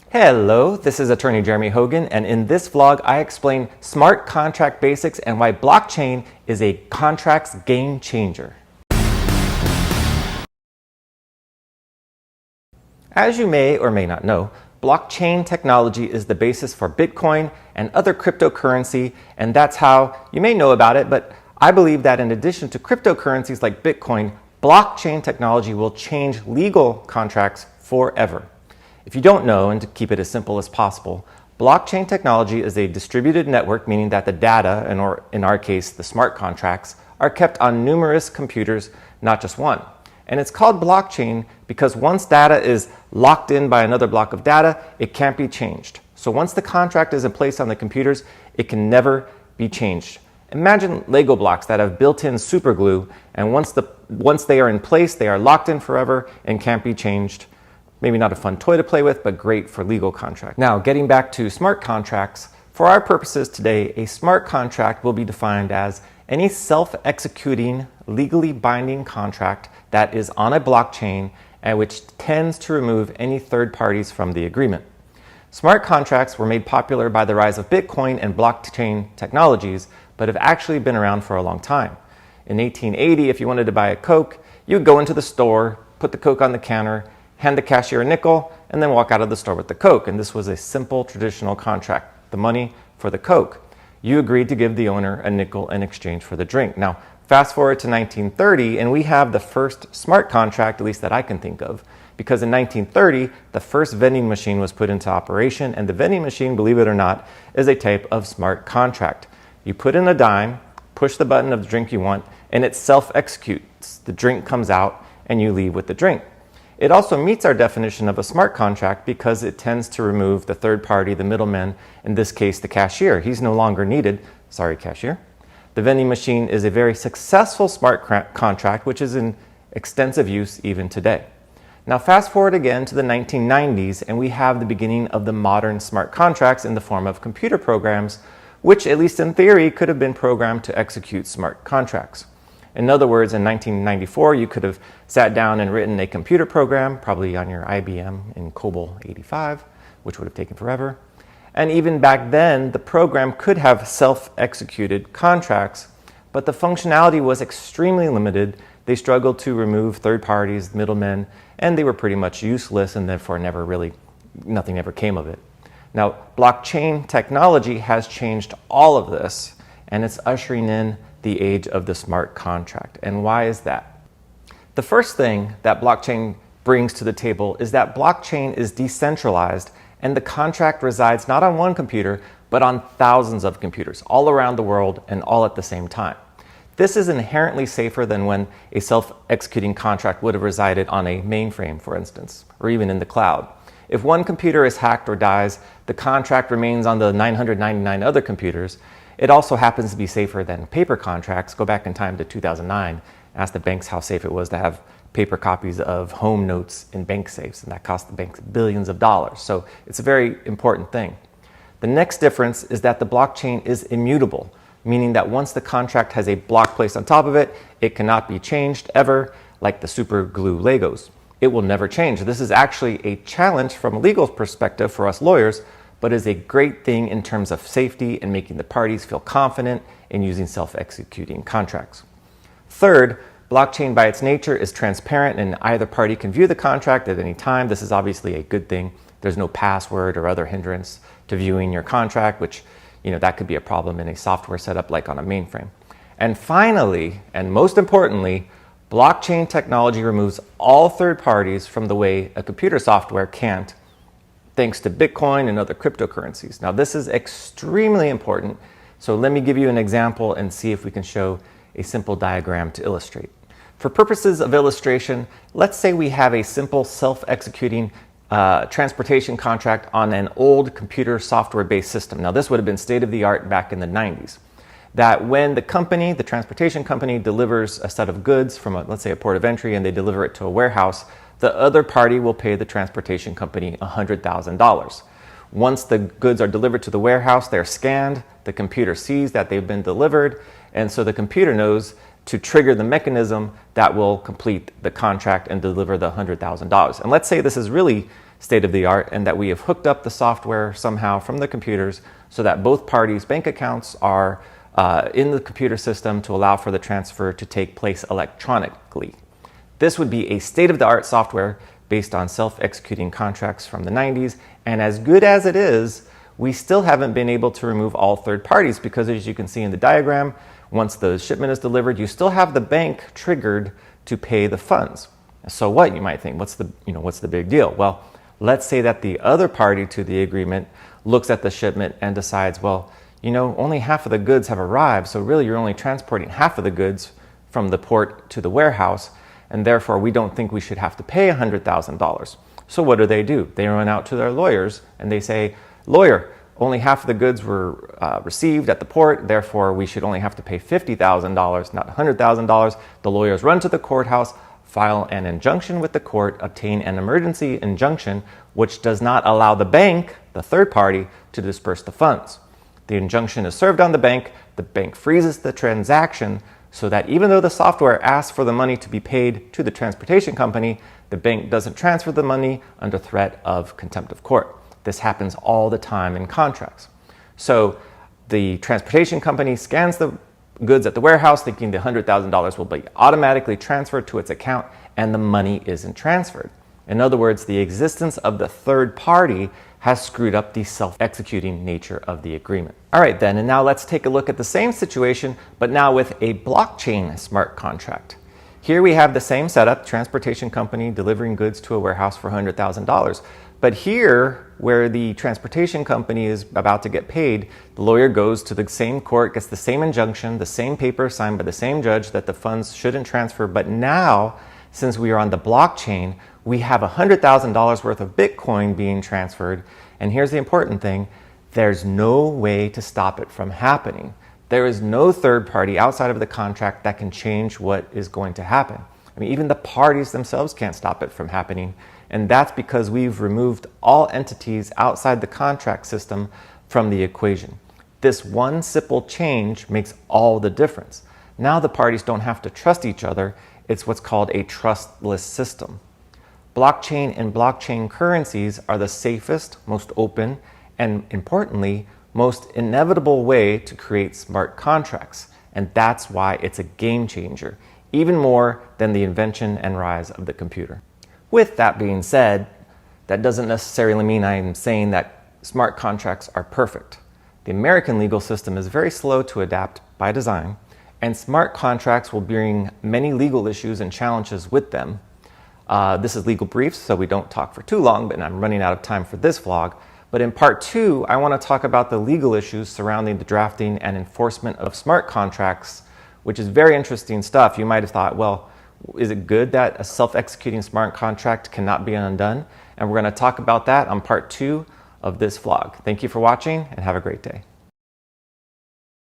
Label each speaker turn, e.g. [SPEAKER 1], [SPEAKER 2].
[SPEAKER 1] Hello, this is attorney Jeremy Hogan, and in this vlog I explain smart contract basics and why blockchain is a contracts game changer. As you may or may not know, blockchain technology is the basis for Bitcoin and other cryptocurrency, and that's how you may know about it, but I believe that in addition to cryptocurrencies like Bitcoin, blockchain technology will change legal contracts forever. If you don't know, and to keep it as simple as possible, blockchain technology is a distributed network, meaning that the data, or in our case, the smart contracts, are kept on numerous computers, not just one. And it's called blockchain because once data is locked in by another block of data, it can't be changed. So once the contract is in place on the computers, it can never be changed. Imagine Lego blocks that have built-in super glue, and once they are in place, they are locked in forever and can't be changed. Maybe not a fun toy to play with, but great for legal contracts. Now, getting back to smart contracts, for our purposes today, a smart contract will be defined as any self-executing, legally binding contract that is on a blockchain and which tends to remove any third parties from the agreement. Smart contracts were made popular by the rise of Bitcoin and blockchain technologies, but have actually been around for a long time. In 1880, if you wanted to buy a Coke, you would go into the store, put the Coke on the counter, hand the cashier a nickel, and then walk out of the store with the Coke. And this was a simple traditional contract, the money for the Coke. You agreed to give the owner a nickel in exchange for the drink. Now, fast forward to 1930, and we have the first smart contract, at least that I can think of, because in 1930, the first vending machine was put into operation, and the vending machine, believe it or not, is a type of smart contract. You put in a dime, push the button of the drink you want, and it self-executes. The drink comes out, and you leave with the drink. It also meets our definition of a smart contract because it tends to remove the third party, the middleman, in this case the cashier. He's no longer needed. Sorry, cashier. The vending machine is a very successful smart contract which is in extensive use even today. Now fast forward again to the 1990s and we have the beginning of the modern smart contracts in the form of computer programs which, at least in theory, could have been programmed to execute smart contracts. In other words, in 1994, you could have sat down and written a computer program, probably on your IBM in COBOL 85, which would have taken forever. And even back then, the program could have self-executed contracts, but the functionality was extremely limited. They struggled to remove third parties, middlemen, and they were pretty much useless, and therefore nothing ever came of it. Now, blockchain technology has changed all of this, and it's ushering in the age of the smart contract. And why is that? The first thing that blockchain brings to the table is that blockchain is decentralized and the contract resides not on one computer, but on thousands of computers all around the world and all at the same time. This is inherently safer than when a self-executing contract would have resided on a mainframe, for instance, or even in the cloud. If one computer is hacked or dies, the contract remains on the 999 other computers. It also happens to be safer than paper contracts. Go back in time to 2009, ask the banks how safe it was to have paper copies of home notes in bank safes, and that cost the banks billions of dollars. So it's a very important thing. The next difference is that the blockchain is immutable, meaning that once the contract has a block placed on top of it, it cannot be changed ever, like the super glue Legos. It will never change. This is actually a challenge from a legal perspective for us lawyers, but is a great thing in terms of safety and making the parties feel confident in using self-executing contracts. Third, blockchain by its nature is transparent and either party can view the contract at any time. This is obviously a good thing. There's no password or other hindrance to viewing your contract, which, that could be a problem in a software setup like on a mainframe. And finally, and most importantly, blockchain technology removes all third parties from the way a computer software can't, thanks to Bitcoin and other cryptocurrencies. Now, this is extremely important, so let me give you an example and see if we can show a simple diagram to illustrate. For purposes of illustration, let's say we have a simple self-executing transportation contract on an old computer software-based system. Now, this would have been state-of-the-art back in the 90s. That when the transportation company delivers a set of goods from, let's say, a port of entry, and they deliver it to a warehouse, the other party will pay the transportation company $100,000. Once the goods are delivered to the warehouse, they're scanned, the computer sees that they've been delivered, and so the computer knows to trigger the mechanism that will complete the contract and deliver the $100,000. And let's say this is really state of the art, and that we have hooked up the software somehow from the computers so that both parties' bank accounts are in the computer system to allow for the transfer to take place electronically. This would be a state-of-the-art software based on self-executing contracts from the 90s, and as good as it is, we still haven't been able to remove all third parties because, as you can see in the diagram, once the shipment is delivered, you still have the bank triggered to pay the funds. So what, you might think, what's the big deal? Well, let's say that the other party to the agreement looks at the shipment and decides, well, only half of the goods have arrived, so really you're only transporting half of the goods from the port to the warehouse, and therefore we don't think we should have to pay $100,000. So what do? They run out to their lawyers and they say, lawyer, only half of the goods were received at the port, therefore we should only have to pay $50,000, not $100,000. The lawyers run to the courthouse, file an injunction with the court, obtain an emergency injunction, which does not allow the bank, the third party, to disperse the funds. The injunction is served on the bank freezes the transaction so that even though the software asks for the money to be paid to the transportation company, the bank doesn't transfer the money under threat of contempt of court. This happens all the time in contracts. So the transportation company scans the goods at the warehouse thinking the $100,000 will be automatically transferred to its account, and the money isn't transferred. In other words, the existence of the third party has screwed up the self-executing nature of the agreement. All right then, and now let's take a look at the same situation, but now with a blockchain smart contract. Here we have the same setup, transportation company delivering goods to a warehouse for $100,000. But here, where the transportation company is about to get paid, the lawyer goes to the same court, gets the same injunction, the same paper signed by the same judge that the funds shouldn't transfer. But now, since we are on the blockchain, we have $100,000 worth of Bitcoin being transferred. And here's the important thing, there's no way to stop it from happening. There is no third party outside of the contract that can change what is going to happen. I mean, even the parties themselves can't stop it from happening. And that's because we've removed all entities outside the contract system from the equation. This one simple change makes all the difference. Now the parties don't have to trust each other. It's what's called a trustless system. Blockchain and blockchain currencies are the safest, most open, and importantly, most inevitable way to create smart contracts. And that's why it's a game changer, even more than the invention and rise of the computer. With that being said, that doesn't necessarily mean I'm saying that smart contracts are perfect. The American legal system is very slow to adapt by design, and smart contracts will bring many legal issues and challenges with them. This is Legal Briefs, so we don't talk for too long, but I'm running out of time for this vlog. But in part 2, I want to talk about the legal issues surrounding the drafting and enforcement of smart contracts, which is very interesting stuff. You might have thought, well, is it good that a self-executing smart contract cannot be undone? And we're going to talk about that on part 2 of this vlog. Thank you for watching and have a great day.